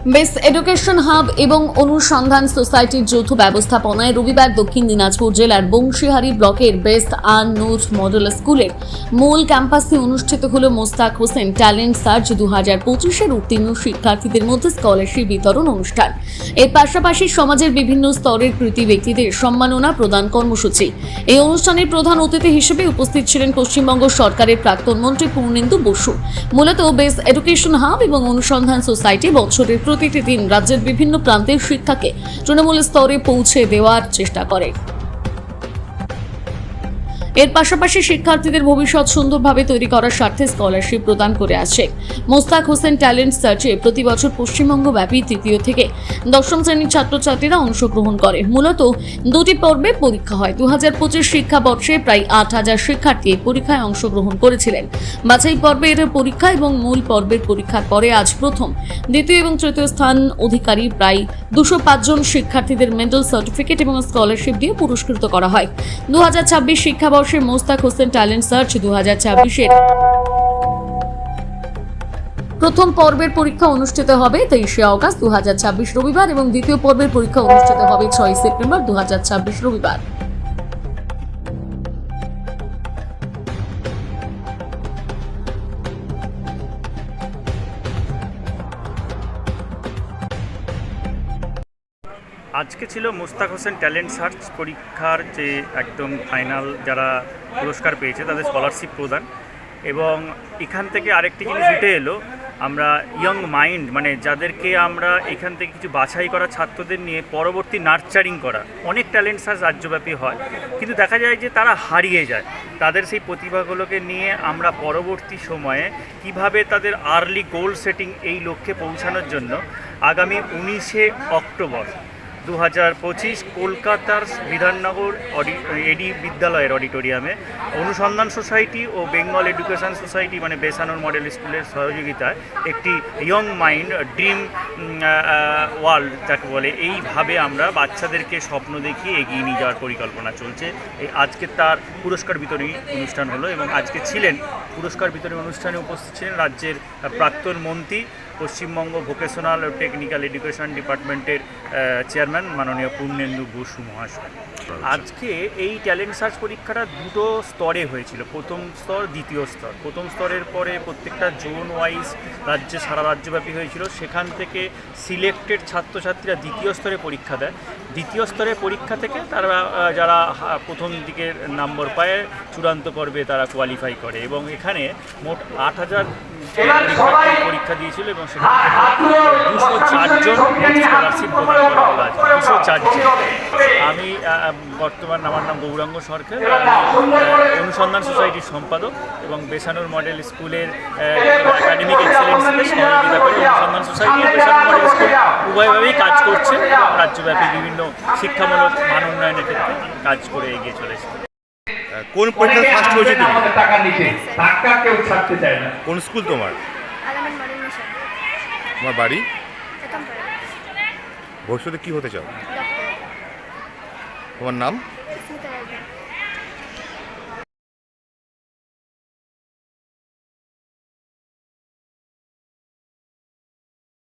Best education hub এবং অনুসন্ধান সোসাইটির যৌথ ব্যবস্থাপনায় রবিবার দক্ষিণ দিনাজপুর জেলার বংশীহারি ব্লকের বেস্ট আন নূর মডেল স্কুলের মূল ক্যাম্পাসে অনুষ্ঠিত হল মোস্তাক হোসেন ট্যালেন্ট সার্চ 2025-এর উত্তীর্ণ শিক্ষার্থীদের মধ্যে স্কলারশিপ বিতরণ অনুষ্ঠান। এর পাশাপাশি সমাজের বিভিন্ন স্তরের কৃতী ব্যক্তিদের সম্মাননা প্রদান কর্মসূচি। এই অনুষ্ঠানের প্রধান অতিথি হিসেবে উপস্থিত ছিলেন পশ্চিমবঙ্গ সরকারের প্রাক্তন মন্ত্রী পূর্ণেন্দু বসু। মূলত বেস্ট এডুকেশন হাব এবং অনুসন্ধান সোসাইটি বছরের প্রতিটি দিন রাজ্যের বিভিন্ন প্রান্তের শিক্ষাকে তৃণমূল স্তরে পৌঁছে দেওয়ার চেষ্টা করে। এর পাশাপাশি শিক্ষার্থীদের ভবিষ্যৎ সুন্দরভাবে তৈরি করার স্বার্থে স্কলারশিপ প্রদান করে আসছে। মোস্তাক হোসেন ট্যালেন্ট সার্চে প্রতি বছর পশ্চিমবঙ্গব্যাপী তৃতীয় থেকে দশম শ্রেণীর ছাত্রছাত্রীরা অংশগ্রহণ করে। মূলত দুটি পর্বে পরীক্ষা হয়। 2025 শিক্ষাবর্ষে প্রায় 8,000 শিক্ষার্থী পরীক্ষায় অংশগ্রহণ করেছিলেন। বাছাই পর্বের পরীক্ষা এবং মূল পর্বের পরীক্ষার পরে আজ প্রথম, দ্বিতীয় এবং তৃতীয় স্থান অধিকারী প্রায় 205 জন শিক্ষার্থীদের মেডেল, সার্টিফিকেট এবং স্কলারশিপ দিয়ে পুরস্কৃত করা হয়। 2026 শিক্ষাবর্ষে মোস্তাক হোসেন ট্যালেন্ট সার্চ 2024-এর প্রথম পর্বের পরীক্ষা অনুষ্ঠিত হবে 23শে অগস্ট 2026 রবিবার এবং দ্বিতীয় পর্বের পরীক্ষা অনুষ্ঠিত হবে 6 সেপ্টেম্বর 2026 রবিবার। আজকে ছিল মোস্তাক হোসেন ট্যালেন্ট সার্চ পরীক্ষার যে একদম ফাইনাল যারা পুরস্কার পেয়েছে তাদের স্কলারশিপ প্রদান, এবং এখান থেকে আরেকটি জিনিস উঠে এলো, আমরা ইয়ং মাইন্ড মানে যাদেরকে আমরা এখান থেকে কিছু বাছাই করা ছাত্রদের নিয়ে পরবর্তী নার্চারিং করা। অনেক ট্যালেন্ট সার্চ রাজ্যব্যাপী হয়, কিন্তু দেখা যায় যে তারা হারিয়ে যায়। তাদের সেই প্রতিভাগুলোকে নিয়ে আমরা পরবর্তী সময়ে কিভাবে তাদের আর্লি গোল সেটিং এই লক্ষ্যে পৌঁছানোর জন্য আগামী 19শে অক্টোবর 2025 কলকাতার বিধাননগর এডি বিদ্যালয়ের অডিটোরিয়ামে অনুসন্ধান সোসাইটি ও বেঙ্গল এডুকেশন সোসাইটি মানে বেসানুর মডেল স্কুলের সহযোগিতায় একটি ইয়ং মাইন্ড ড্রিম ওয়ার্ল্ড যাকে বলে, এইভাবে আমরা বাচ্চাদেরকে স্বপ্ন দেখিয়ে এগিয়ে নিয়ে যাওয়ার পরিকল্পনা চলছে। আজকে তার পুরস্কার বিতরণী অনুষ্ঠান হলো এবং আজকে ছিলেন পুরস্কার বিতরণী অনুষ্ঠানে উপস্থিত ছিলেন রাজ্যের প্রাক্তন মন্ত্রী, পশ্চিমবঙ্গ ভোকেশনাল ও টেকনিক্যাল এডুকেশন ডিপার্টমেন্টের চেয়ারম্যান মাননীয় পূর্ণেন্দু বসু মহাশয়। আজকে এই ট্যালেন্ট সার্চ পরীক্ষাটা দুটো স্তরে হয়েছিল, প্রথম স্তর, দ্বিতীয় স্তর। প্রথম স্তরের পরে প্রত্যেকটা জোন ওয়াইজ রাজ্যে সারা রাজ্যব্যাপী হয়েছিল, সেখান থেকে সিলেক্টেড ছাত্রছাত্রীরা দ্বিতীয় স্তরে পরীক্ষা দেয়। দ্বিতীয় স্তরের পরীক্ষা থেকে তারা যারা প্রথম দিকের নম্বর পায় চূড়ান্ত পর্বে তারা কোয়ালিফাই করে, এবং এখানে মোট 8,000 পরীক্ষা দিয়েছিল এবং সেখান থেকে 204 জন স্কলারশিপ প্রদান করা হলো। 204 জন। আমি বর্তমান আমার নাম গৌরাঙ্গ সরকার, অনুসন্ধান সোসাইটির সম্পাদক এবং বেসানুর মডেল স্কুলের একাডেমিক এক্সেলেন্সকে সহযোগিতা করে অনুসন্ধান সোসাইটি ও বেসানুর মডেল স্কুল উভয়ভাবেই কাজ করছে এবং রাজ্যব্যাপী বিভিন্ন শিক্ষামূলক মান উন্নয়নের ক্ষেত্রে কাজ করে এগিয়ে চলেছে। কোন পরীক্ষা ফার্স্ট হয়েছে তুমি? টাকা নিচে টাকা কেউ ছাড়তে চায় না। কোন স্কুল তোমার? আলামিন মডেল মিশন। তোমার বাড়ি? প্রথম পড়া। ভবিষ্যতে কি হতে চাও? ডক্টর। তোমার নাম?